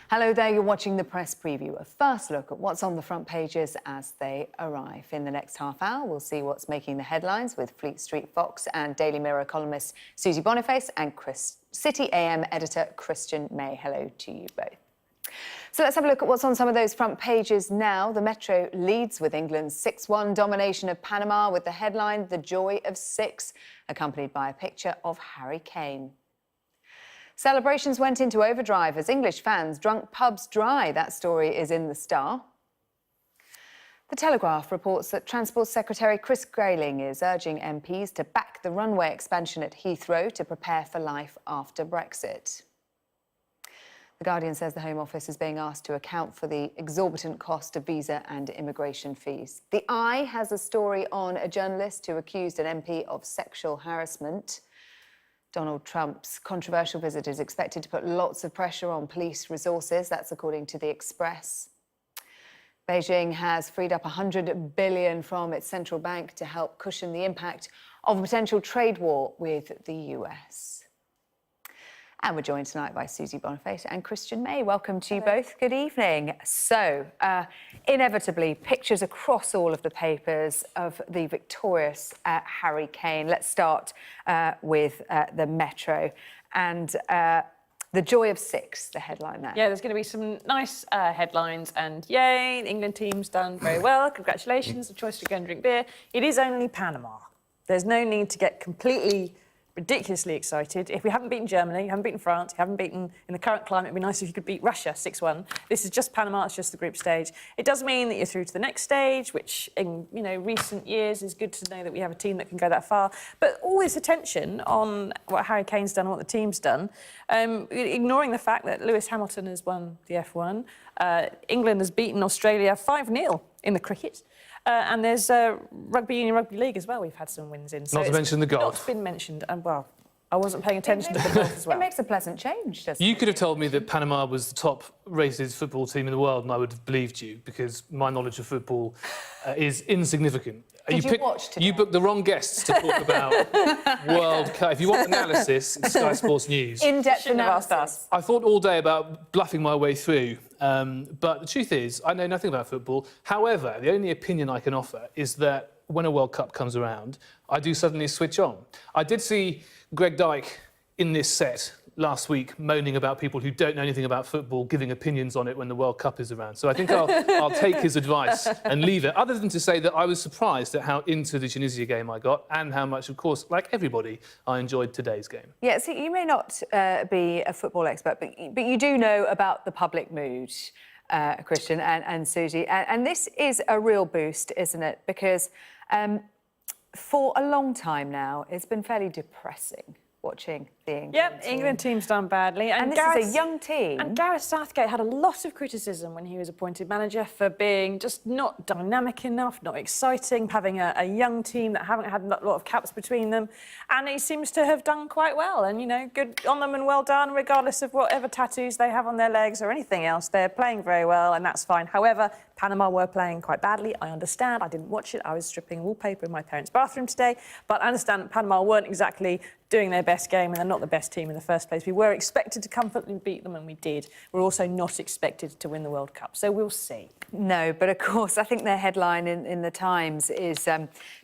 Hello there, you're watching the press preview. A first look at what's on the front pages as they arrive. In the next half hour, we'll see what's making the headlines with Fleet Street Fox and Daily Mirror columnist Susie Boniface and City AM editor Christian May. Hello to you both. So let's have a look at what's on some of those front pages now. The Metro leads with England's 6-1 domination of Panama with the headline, "The Joy of Six," accompanied by a picture of Harry Kane. Celebrations went into overdrive as English fans drunk pubs dry. That story is in the Star. The Telegraph reports that Transport Secretary Chris Grayling is urging MPs to back the runway expansion at Heathrow to prepare for life after Brexit. The Guardian says the Home Office is being asked to account for the exorbitant cost of visa and immigration fees. The Eye has a story on a journalist who accused an MP of sexual harassment. Donald Trump's controversial visit is expected to put lots of pressure on police resources. That's according to The Express. Beijing has freed up $100 billion from its central bank to help cushion the impact of a potential trade war with the US. And we're joined tonight by Susie Boniface and Christian May. Welcome to you both. Good evening. So, inevitably, pictures across all of the papers of the victorious Harry Kane. Let's start with the Metro and "The Joy of Six," the headline there. Yeah, there's going to be some nice headlines and yay, the England team's done very well. Congratulations, the choice to go and drink beer. It is only Panama. There's no need to get completely ridiculously excited. If we haven't beaten Germany, you haven't beaten France, you haven't beaten, in the current climate, it'd be nice if you could beat Russia 6-1. This is just Panama, it's just the group stage. It does mean that you're through to the next stage, which in recent years is good to know that we have a team that can go that far. But all this attention on what Harry Kane's done and what the team's done, ignoring the fact that Lewis Hamilton has won the F1, England has beaten Australia 5-0 in the cricket. And there's rugby union, rugby league as well. We've had some wins in. So not to mention the golf. Not been mentioned, and well, I wasn't paying attention to the golf as well. It makes a pleasant change, doesn't it? You could have told me that Panama was the top-rated football team in the world, and I would have believed you because my knowledge of football is insignificant. Did you watch today? You booked the wrong guests to talk about World Cup. If you want analysis, it's Sky Sports News. In-depth analysis. I thought all day about bluffing my way through, but the truth is, I know nothing about football. However, the only opinion I can offer is that when a World Cup comes around, I do suddenly switch on. I did see Greg Dyke in this set last week moaning about people who don't know anything about football giving opinions on it when the World Cup is around. So I think I'll take his advice and leave it, other than to say that I was surprised at how into the Tunisia game I got and how much, of course, like everybody, I enjoyed today's game. Yeah, so you may not be a football expert, but you do know about the public mood, Christian and Susie. And this is a real boost, isn't it? Because for a long time now, it's been fairly depressing watching the England team. England team's done badly. And this is a young team. And Gareth Southgate had a lot of criticism when he was appointed manager for being just not dynamic enough, not exciting, having a young team that haven't had a lot of caps between them. And he seems to have done quite well. And, good on them and well done, regardless of whatever tattoos they have on their legs or anything else. They're playing very well, and that's fine. However, Panama were playing quite badly. I understand. I didn't watch it. I was stripping wallpaper in my parents' bathroom today. But I understand that Panama weren't exactly doing their best game, and they're not the best team in the first place. We were expected to comfortably beat them, and we did. We're also not expected to win the World Cup, so we'll see. No, but of course, I think their headline in the Times is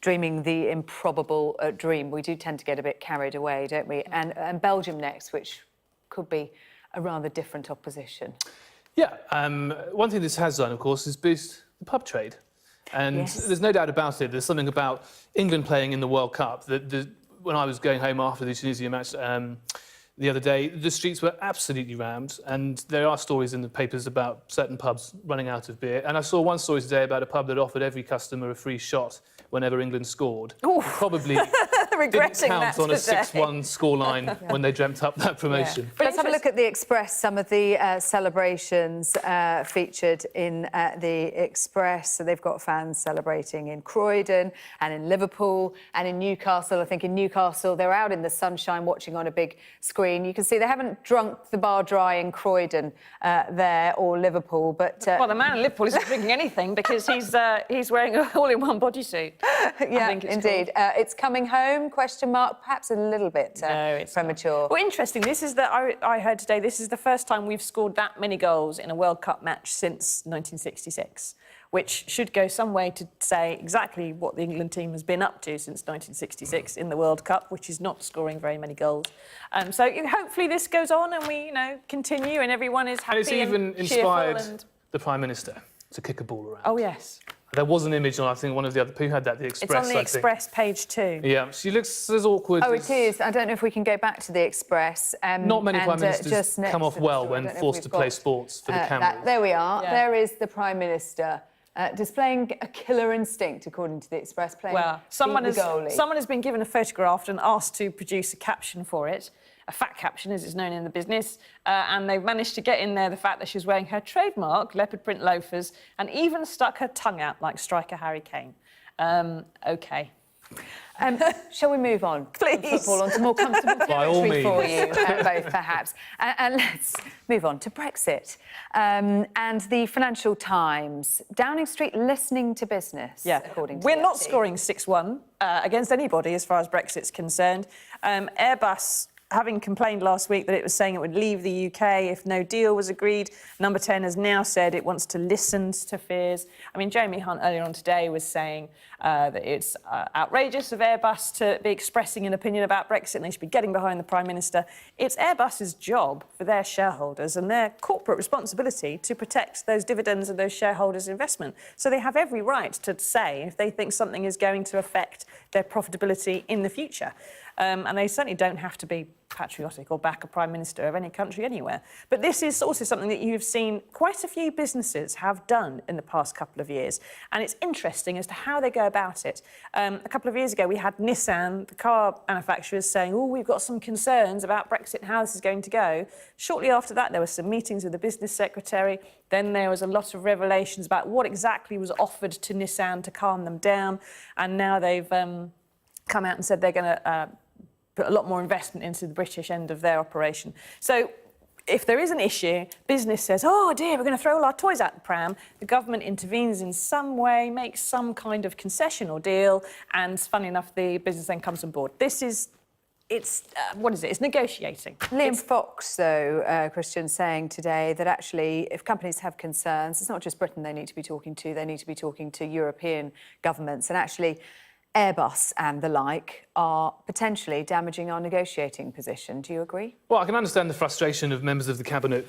dreaming the improbable dream. We do tend to get a bit carried away, don't we? And Belgium next, which could be a rather different opposition. Yeah, one thing this has done, of course, is boost the pub trade. And there's no doubt about it. There's something about England playing in the World Cup that when I was going home after the Tunisia match the other day, the streets were absolutely rammed, and there are stories in the papers about certain pubs running out of beer. And I saw one story today about a pub that offered every customer a free shot whenever England scored. Ooh. Probably didn't count on a 6-1 scoreline when they dreamt up that promotion. Yeah. But let's have a look at the Express. Some of the celebrations featured in the Express. So they've got fans celebrating in Croydon and in Liverpool and in Newcastle. I think in Newcastle they're out in the sunshine watching on a big screen. You can see they haven't drunk the bar dry in Croydon there or Liverpool, but... Well, the man in Liverpool isn't drinking anything because he's wearing an all-in-one bodysuit. Yeah, indeed. It's coming home, question mark, perhaps a little bit premature. Well, interesting, this is that I I heard today, this is the first time we've scored that many goals in a World Cup match since 1966, which should go some way to say exactly what the England team has been up to since 1966 in the World Cup, which is not scoring very many goals. So hopefully this goes on and we, continue and everyone is happy. And it's even and inspired the Prime Minister to kick a ball around. Oh, yes. There was an image on, I think, one of the other... Who had that? The Express, It's on the Express, page 2. Yeah, she looks as awkward Oh, as... it is. I don't know if we can go back to the Express. Not many Prime just Ministers next come off to the well story. I when don't know if forced to we've play got, sports for the camera. There we are. Yeah. There is the Prime Minister displaying a killer instinct, according to the Express, playing someone the goalie. someone has been given a photograph and asked to produce a caption for it, a fat caption, as it's known in the business, and they've managed to get in there the fact that she's wearing her trademark leopard print loafers and even stuck her tongue out like striker Harry Kane. OK. Shall we move on? Please. Football onto more comfortable By all territory for means. you, both perhaps. And let's move on to Brexit and the Financial Times. Downing Street listening to business, according to We're the not FT. scoring 6-1 against anybody as far as Brexit's concerned. Airbus, having complained last week that it was saying it would leave the UK if no deal was agreed, Number 10 has now said it wants to listen to fears. I mean, Jeremy Hunt earlier on today was saying that it's outrageous of Airbus to be expressing an opinion about Brexit and they should be getting behind the Prime Minister. It's Airbus's job for their shareholders and their corporate responsibility to protect those dividends and those shareholders' investment. So they have every right to say if they think something is going to affect their profitability in the future. And they certainly don't have to be patriotic or back a Prime Minister of any country anywhere. But this is also something that you've seen quite a few businesses have done in the past couple of years. And it's interesting as to how they go about it. A couple of years ago, we had Nissan, the car manufacturers, saying, oh, we've got some concerns about Brexit and how this is going to go. Shortly after that, there were some meetings with the business secretary. Then there was a lot of revelations about what exactly was offered to Nissan to calm them down. And now they've come out and said they're going to put a lot more investment into the British end of their operation. So if there is an issue, business says, oh dear, we're going to throw all our toys out the pram. The government intervenes in some way, makes some kind of concession or deal, and funny enough, the business then comes on board. This is, what is it? It's negotiating. Liam Fox, though, Christian, saying today that actually if companies have concerns, it's not just Britain they need to be talking to, they need to be talking to European governments, and actually Airbus and the like are potentially damaging our negotiating position. Do you agree? Well, I can understand the frustration of members of the Cabinet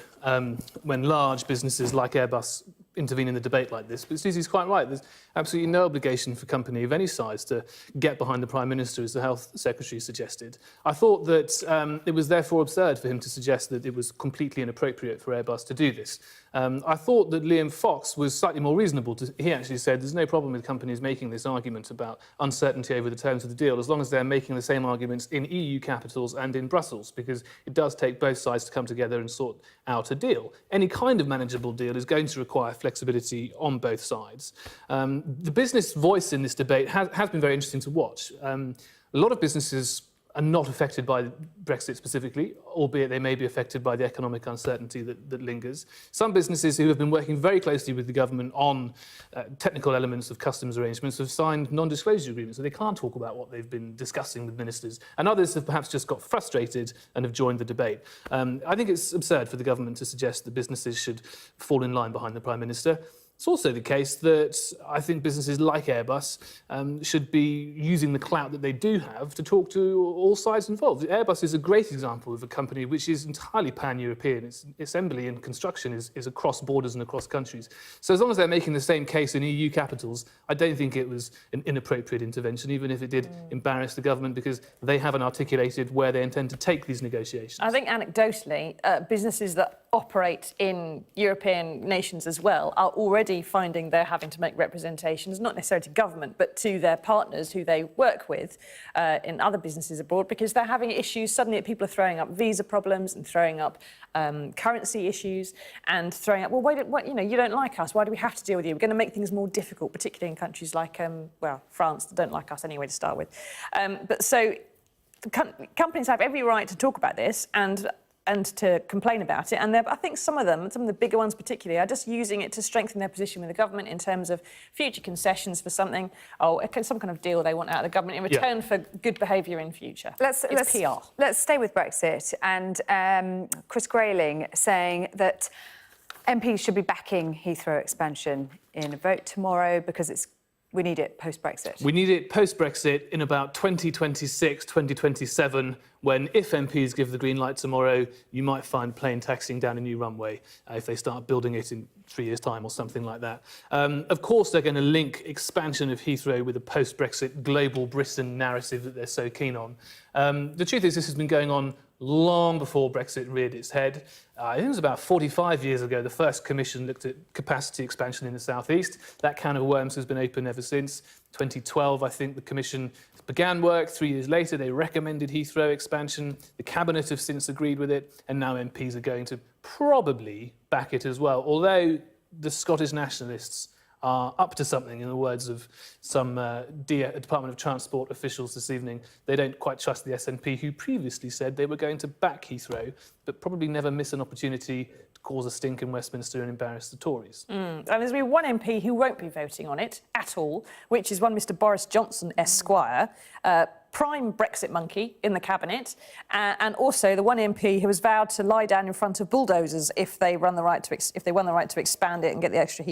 when large businesses like Airbus intervene in the debate like this. But Susie's quite right. There's absolutely no obligation for a company of any size to get behind the Prime Minister, as the Health Secretary suggested. I thought that it was therefore absurd for him to suggest that it was completely inappropriate for Airbus to do this. I thought that Liam Fox was slightly more reasonable. He actually said there's no problem with companies making this argument about uncertainty over the terms of the deal, as long as they're making the same arguments in EU capitals and in Brussels, because it does take both sides to come together and sort out a deal. Any kind of manageable deal is going to require flexibility on both sides. The business voice in this debate has been very interesting to watch. A lot of businesses are not affected by Brexit specifically, albeit they may be affected by the economic uncertainty that lingers. Some businesses who have been working very closely with the government on technical elements of customs arrangements have signed non-disclosure agreements, so they can't talk about what they've been discussing with ministers. And others have perhaps just got frustrated and have joined the debate. I think it's absurd for the government to suggest that businesses should fall in line behind the Prime Minister. It's also the case that I think businesses like Airbus should be using the clout that they do have to talk to all sides involved. Airbus is a great example of a company which is entirely pan-European. Its assembly and construction is across borders and across countries. So as long as they're making the same case in EU capitals, I don't think it was an inappropriate intervention, even if it did embarrass the government, because they haven't articulated where they intend to take these negotiations. I think anecdotally, businesses that operate in European nations as well are already finding they're having to make representations, not necessarily to government, but to their partners who they work with in other businesses abroad, because they're having issues. Suddenly people are throwing up visa problems and throwing up currency issues and throwing up, well, you don't like us, why do we have to deal with you? We're going to make things more difficult, particularly in countries like, France, that don't like us anyway to start with. But so companies have every right to talk about this, and and to complain about it. And I think some of the bigger ones particularly, are just using it to strengthen their position with the government in terms of future concessions for something, some kind of deal they want out of the government in return for good behaviour in future. It's PR. Let's stay with Brexit and Chris Grayling saying that MPs should be backing Heathrow expansion in a vote tomorrow because we need it post-Brexit. We need it post-Brexit in about 2026, 2027, when, if MPs give the green light tomorrow, you might find plane taxiing down a new runway if they start building it in 3 years' time or something like that. Of course, they're going to link expansion of Heathrow with a post-Brexit global Britain narrative that they're so keen on. The truth is, this has been going on long before Brexit reared its head. I think it was about 45 years ago, the first commission looked at capacity expansion in the southeast. That can of worms has been open ever since. 2012, I think, the commission began work. 3 years later, they recommended Heathrow expansion. The cabinet have since agreed with it, and now MPs are going to probably back it as well. Although the Scottish nationalists are up to something, in the words of some Department of Transport officials this evening. They don't quite trust the SNP, who previously said they were going to back Heathrow, but probably never miss an opportunity to cause a stink in Westminster and embarrass the Tories. And there's been one MP who won't be voting on it at all, which is one Mr Boris Johnson Esquire, prime Brexit monkey in the cabinet, and also the one MP who has vowed to lie down in front of bulldozers if they won the right to expand it and get the extra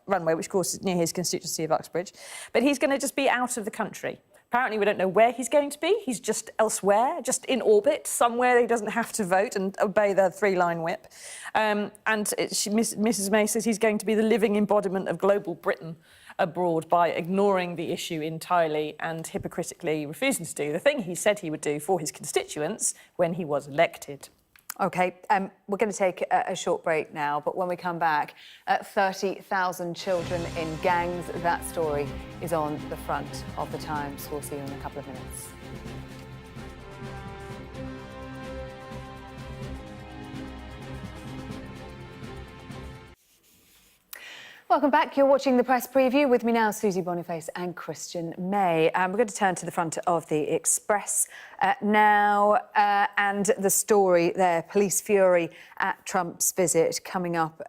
runway, which of course is near his constituency of Uxbridge. But he's going to just be out of the country. Apparently, we don't know where he's going to be. He's just elsewhere, just in orbit, somewhere he doesn't have to vote and obey the three-line whip. Mrs May says he's going to be the living embodiment of global Britain abroad by ignoring the issue entirely and hypocritically refusing to do the thing he said he would do for his constituents when he was elected. OK, we're going to take a short break now, but when we come back, 30,000 children in gangs. That story is on the front of the Times. We'll see you in a couple of minutes. Welcome back. You're watching the press preview. With me now, Susie Boniface and Christian May. We're going to turn to the front of the Express now, and the story there, police fury at Trump's visit, coming up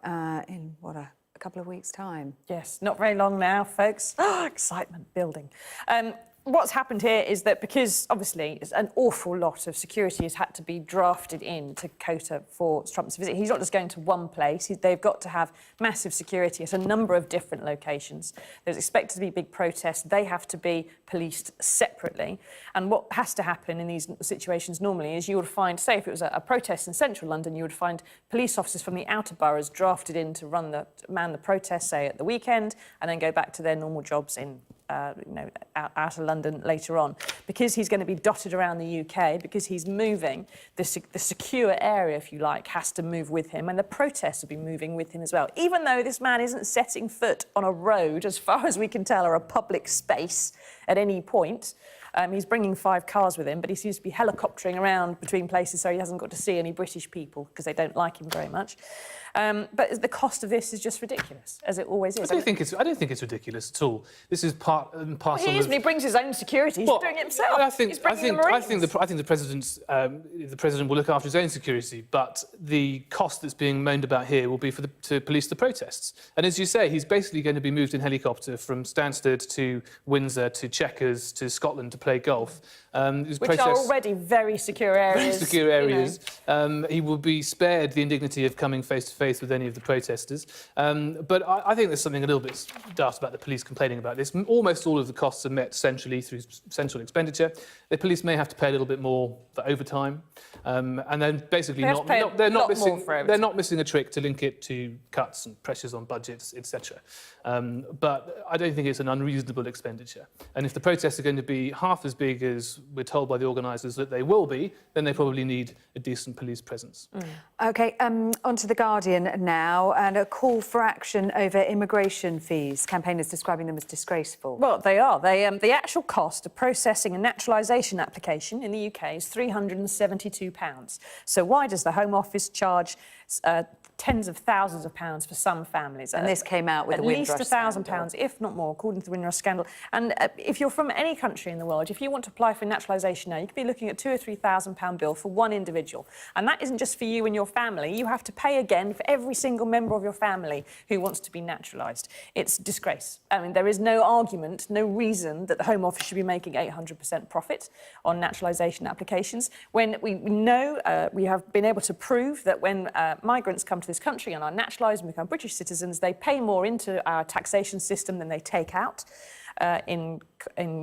in, a couple of weeks' time. Yes, not very long now, folks. Excitement building. What's happened here is that because, obviously, an awful lot of security has had to be drafted in to Kota for Trump's visit. He's not just going to one place. They've got to have massive security at a number of different locations. There's expected to be big protests. They have to be policed separately. And what has to happen in these situations normally is you would find, say, if it was a protest in central London, you would find police officers from the outer boroughs drafted in to man the protest, say, at the weekend, and then go back to their normal jobs in out of London later on. Because he's going to be dotted around the UK, because he's moving, the secure area, if you like, has to move with him, and the protests will be moving with him as well. Even though this man isn't setting foot on a road, as far as we can tell, or a public space at any point. He's bringing 5 cars with him, but he seems to be helicoptering around between places, so he hasn't got to see any British people because they don't like him very much. But the cost of this is just ridiculous, as it always is. I don't think it's ridiculous at all. This is part and parcel. Well, he is, and he brings his own security. He's doing it himself. I think the president will look after his own security, but the cost that's being moaned about here will be to police the protests. And as you say, he's basically going to be moved in helicopter from Stansted to Windsor to Chequers to Scotland to play golf. Which are already very secure areas. Very secure areas. He will be spared the indignity of coming face to face with any of the protesters. But I think there's something a little bit daft about the police complaining about this. Almost all of the costs are met centrally through central expenditure. The police may have to pay a little bit more for overtime, and then basically they're not missing a trick to link it to cuts and pressures on budgets, etc. But I don't think it's an unreasonable expenditure. And if the protests are going to be half as big as we're told by the organisers that they will be, then they probably need a decent police presence. OK, on to The Guardian now, and a call for action over immigration fees. Campaigners describing them as disgraceful. Well, they are. The actual cost of processing a naturalisation application in the UK is £372. So why does the Home Office charge tens of thousands of pounds for some families. And this came out with the Windrush At least £1,000, if not more, according to the Windrush scandal. And if you're from any country in the world, if you want to apply for naturalisation now, you could be looking at £2,000 or £3,000 bill for one individual. And that isn't just for you and your family. You have to pay again for every single member of your family who wants to be naturalised. It's a disgrace. I mean, there is no argument, no reason that the Home Office should be making 800% profit on naturalisation applications when we know we have been able to prove that when migrants come to this country and are naturalised and become British citizens, they pay more into our taxation system than they take out in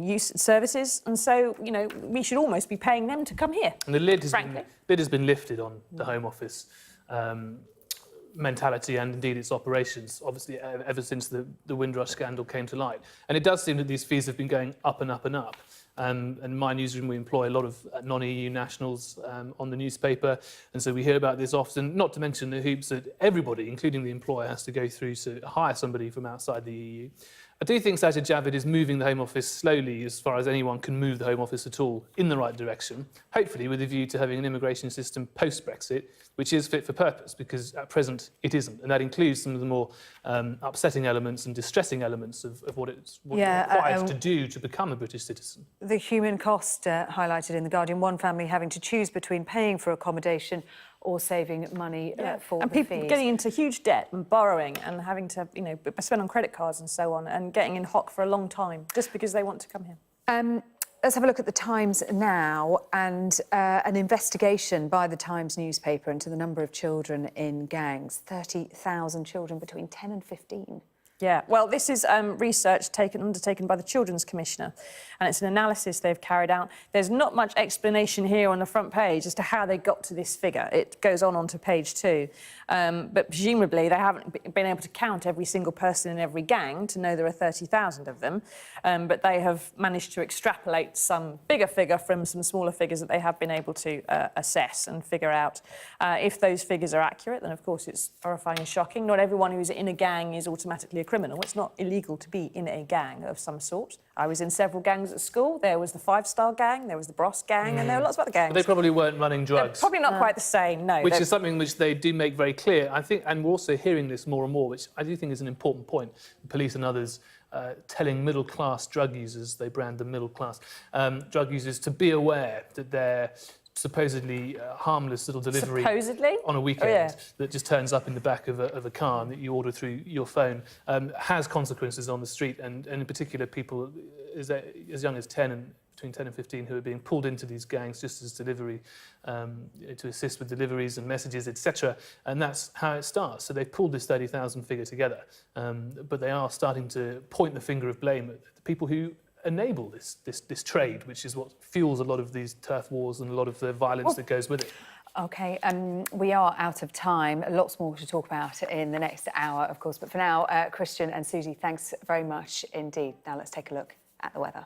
use services. And so, you know, we should almost be paying them to come here. And the lid has been lifted on the Home Office mentality and indeed its operations, obviously, ever since the Windrush scandal came to light. And it does seem that these fees have been going up and up and up. And in my newsroom, we employ a lot of non-EU nationals on the newspaper. And so we hear about this often, not to mention the hoops that everybody, including the employer, has to go through to hire somebody from outside the EU. I do think Sajid Javid is moving the Home Office slowly, as far as anyone can move the Home Office at all, in the right direction, hopefully with a view to having an immigration system post-Brexit, which is fit for purpose, because at present it isn't. And that includes some of the more upsetting elements and distressing elements of what it's required to do to become a British citizen. The human cost highlighted in The Guardian, one family having to choose between paying for accommodation or saving money for and the people fees. getting into huge debt and borrowing and having to, you know, spend on credit cards and so on, and getting in hock for a long time just because they want to come here. Let's have a look at the Times now and an investigation by the Times newspaper into the number of children in gangs. 30,000 children between 10 and 15. Yeah, well, this is research undertaken by the Children's Commissioner, and it's an analysis they've carried out. There's not much explanation here on the front page as to how they got to this figure. It goes onto page 2. But presumably they haven't been able to count every single person in every gang to know there are 30,000 of them, but they have managed to extrapolate some bigger figure from some smaller figures that they have been able to assess and figure out. If those figures are accurate, then of course it's horrifying and shocking. Not everyone who's in a gang is automatically a criminal. It's not illegal to be in a gang of some sort. I was in several gangs at school. There was the 5-Star Gang, there was the Bros Gang, and there were lots of other gangs. But they probably weren't running drugs. They're probably not quite the same, no. Which is something which they do make very clear, I think, and we're also hearing this more and more, which I do think is an important point. The police and others telling middle-class drug users, they brand them middle class, drug users to be aware that they're supposedly harmless little delivery on a weekend that just turns up in the back of a car and that you order through your phone has consequences on the street, and in particular people as young as 10 and between 10 and 15 who are being pulled into these gangs just as delivery, to assist with deliveries and messages, etc. And that's how it starts. So they've pulled this 30,000 figure together, but they are starting to point the finger of blame at the people who enable this trade, which is what fuels a lot of these turf wars and a lot of the violence that goes with it. OK, we are out of time. Lots more to talk about in the next hour, of course. But for now, Christian and Susie, thanks very much indeed. Now let's take a look at the weather.